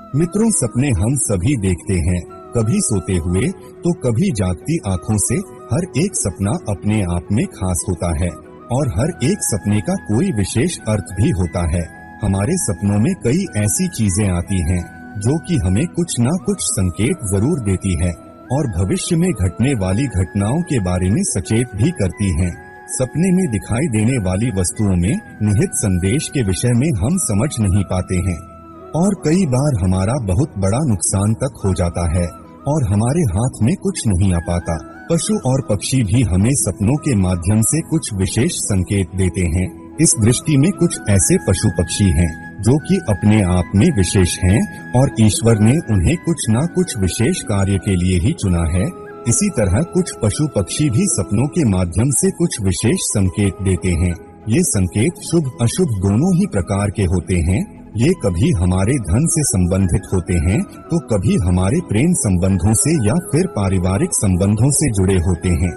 मित्रों, सपने हम सभी देखते हैं, कभी सोते हुए तो कभी जागती आंखों से। हर एक सपना अपने आप में खास होता है और हर एक सपने का कोई विशेष अर्थ भी होता है। हमारे सपनों में कई ऐसी चीजें आती हैं जो कि हमें कुछ न कुछ संकेत जरूर देती है और भविष्य में घटने वाली घटनाओं के बारे में सचेत भी करती हैं। सपने में दिखाई देने वाली वस्तुओं में निहित संदेश के विषय में हम समझ नहीं पाते हैं और कई बार हमारा बहुत बड़ा नुकसान तक हो जाता है और हमारे हाथ में कुछ नहीं आ पाता। पशु और पक्षी भी हमें सपनों के माध्यम से कुछ विशेष संकेत देते हैं। इस दृष्टि में कुछ ऐसे पशु पक्षी हैं जो कि अपने आप में विशेष हैं और ईश्वर ने उन्हें कुछ न कुछ विशेष कार्य के लिए ही चुना है। इसी तरह कुछ पशु पक्षी भी सपनों के माध्यम से कुछ विशेष संकेत देते हैं। ये संकेत शुभ अशुभ दोनों ही प्रकार के होते हैं। ये कभी हमारे धन से संबंधित होते हैं तो कभी हमारे प्रेम संबंधों से या फिर पारिवारिक संबंधों से जुड़े होते हैं।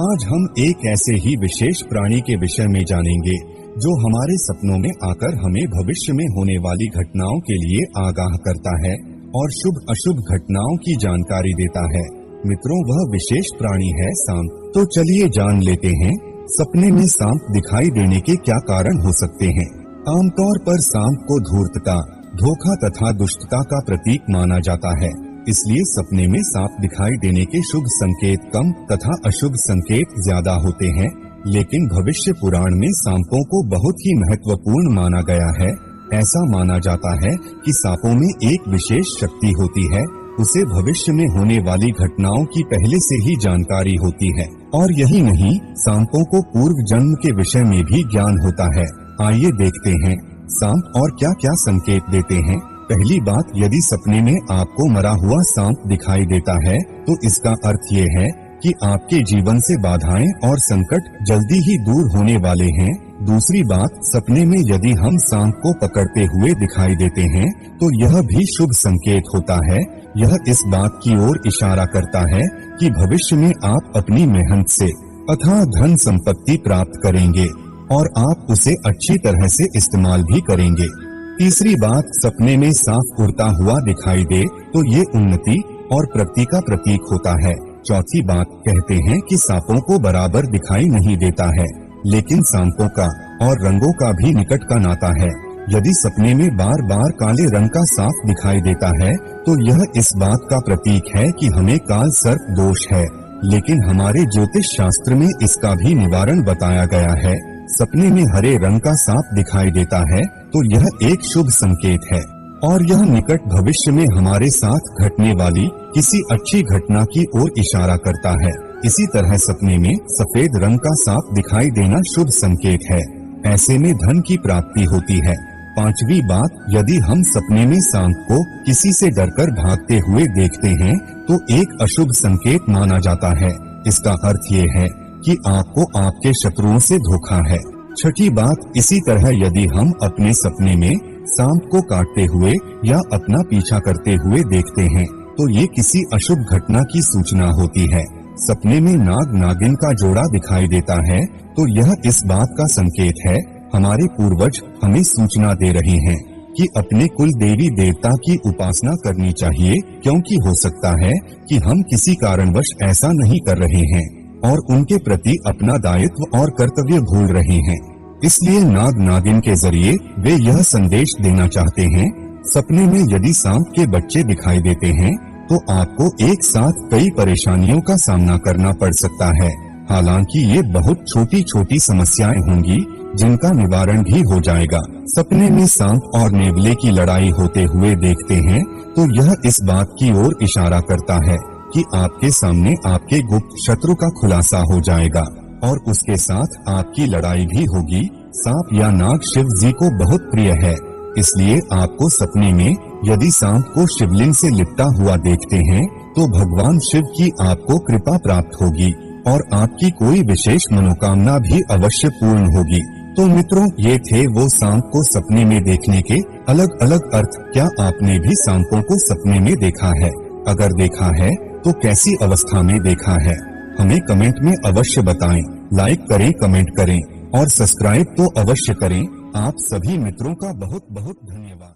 आज हम एक ऐसे ही विशेष प्राणी के विषय में जानेंगे जो हमारे सपनों में आकर हमें भविष्य में होने वाली घटनाओं के लिए आगाह करता है और शुभ अशुभ घटनाओं की जानकारी देता है। मित्रों, वह विशेष प्राणी है सांप। तो चलिए जान लेते हैं सपने में सांप दिखाई देने के क्या कारण हो सकते हैं। आमतौर पर सांप को धूर्तता, धोखा तथा दुष्टता का प्रतीक माना जाता है। इसलिए सपने में सांप दिखाई देने के शुभ संकेत कम तथा अशुभ संकेत ज्यादा होते हैं। लेकिन भविष्य पुराण में सांपों को बहुत ही महत्वपूर्ण माना गया है। ऐसा माना जाता है कि सांपों में एक विशेष शक्ति होती है। उसे भविष्य में होने वाली घटनाओं की पहले से ही जानकारी होती है और यही नहीं, सांपों को पूर्व जन्म के विषय में भी ज्ञान होता है। आइए देखते हैं सांप और क्या क्या संकेत देते हैं। पहली बात, यदि सपने में आपको मरा हुआ सांप दिखाई देता है तो इसका अर्थ ये है कि आपके जीवन से बाधाएं और संकट जल्दी ही दूर होने वाले हैं। दूसरी बात, सपने में यदि हम सांप को पकड़ते हुए दिखाई देते हैं तो यह भी शुभ संकेत होता है। यह इस बात की ओर इशारा करता है कि भविष्य में आप अपनी मेहनत से अथाह धन संपत्ति प्राप्त करेंगे और आप उसे अच्छी तरह से इस्तेमाल भी करेंगे। तीसरी बात, सपने में सांप उड़ता हुआ दिखाई दे तो ये उन्नति और प्रगति का प्रतीक होता है। चौथी बात, कहते हैं कि सांपों को बराबर दिखाई नहीं देता है, लेकिन सांपों का और रंगों का भी निकट का नाता है। यदि सपने में बार बार काले रंग का सांप दिखाई देता है तो यह इस बात का प्रतीक है कि हमें काल सर्प दोष है। लेकिन हमारे ज्योतिष शास्त्र में इसका भी निवारण बताया गया है। सपने में हरे रंग का सांप दिखाई देता है तो यह एक शुभ संकेत है और यह निकट भविष्य में हमारे साथ घटने वाली किसी अच्छी घटना की ओर इशारा करता है। इसी तरह सपने में सफेद रंग का सांप दिखाई देना शुभ संकेत है। ऐसे में धन की प्राप्ति होती है। पांचवी बात, यदि हम सपने में सांप को किसी से डरकर भागते हुए देखते हैं तो एक अशुभ संकेत माना जाता है। इसका अर्थ ये है कि आपको आपके शत्रुओं से धोखा है। छठी बात, इसी तरह यदि हम अपने सपने में सांप को काटते हुए या अपना पीछा करते हुए देखते हैं तो ये किसी अशुभ घटना की सूचना होती है। सपने में नाग नागिन का जोड़ा दिखाई देता है तो यह इस बात का संकेत है हमारे पूर्वज हमें सूचना दे रहे हैं कि अपने कुल देवी देवता की उपासना करनी चाहिए, क्योंकि हो सकता है कि हम किसी कारणवश ऐसा नहीं कर रहे हैं और उनके प्रति अपना दायित्व और कर्तव्य भूल रहे हैं। इसलिए नाग नागिन के जरिए वे यह संदेश देना चाहते हैं। सपने में यदि सांप के बच्चे दिखाई देते हैं तो आपको एक साथ कई परेशानियों का सामना करना पड़ सकता है। हालांकि ये बहुत छोटी छोटी समस्याएं होंगी जिनका निवारण भी हो जाएगा। सपने में सांप और नेवले की लड़ाई होते हुए देखते हैं तो यह इस बात की ओर इशारा करता है कि आपके सामने आपके गुप्त शत्रु का खुलासा हो जाएगा और उसके साथ आपकी लड़ाई भी होगी। सांप या नाग शिव जी को बहुत प्रिय है, इसलिए आपको सपने में यदि सांप को शिवलिंग से लिपटा हुआ देखते हैं तो भगवान शिव की आपको कृपा प्राप्त होगी और आपकी कोई विशेष मनोकामना भी अवश्य पूर्ण होगी। तो मित्रों, ये थे वो सांप को सपने में देखने के अलग अलग अर्थ। क्या आपने भी सांपों को सपने में देखा है? अगर देखा है तो कैसी अवस्था में देखा है? हमें कमेंट में अवश्य बताएं। लाइक करें, कमेंट करें और सब्सक्राइब तो अवश्य करें। आप सभी मित्रों का बहुत बहुत धन्यवाद।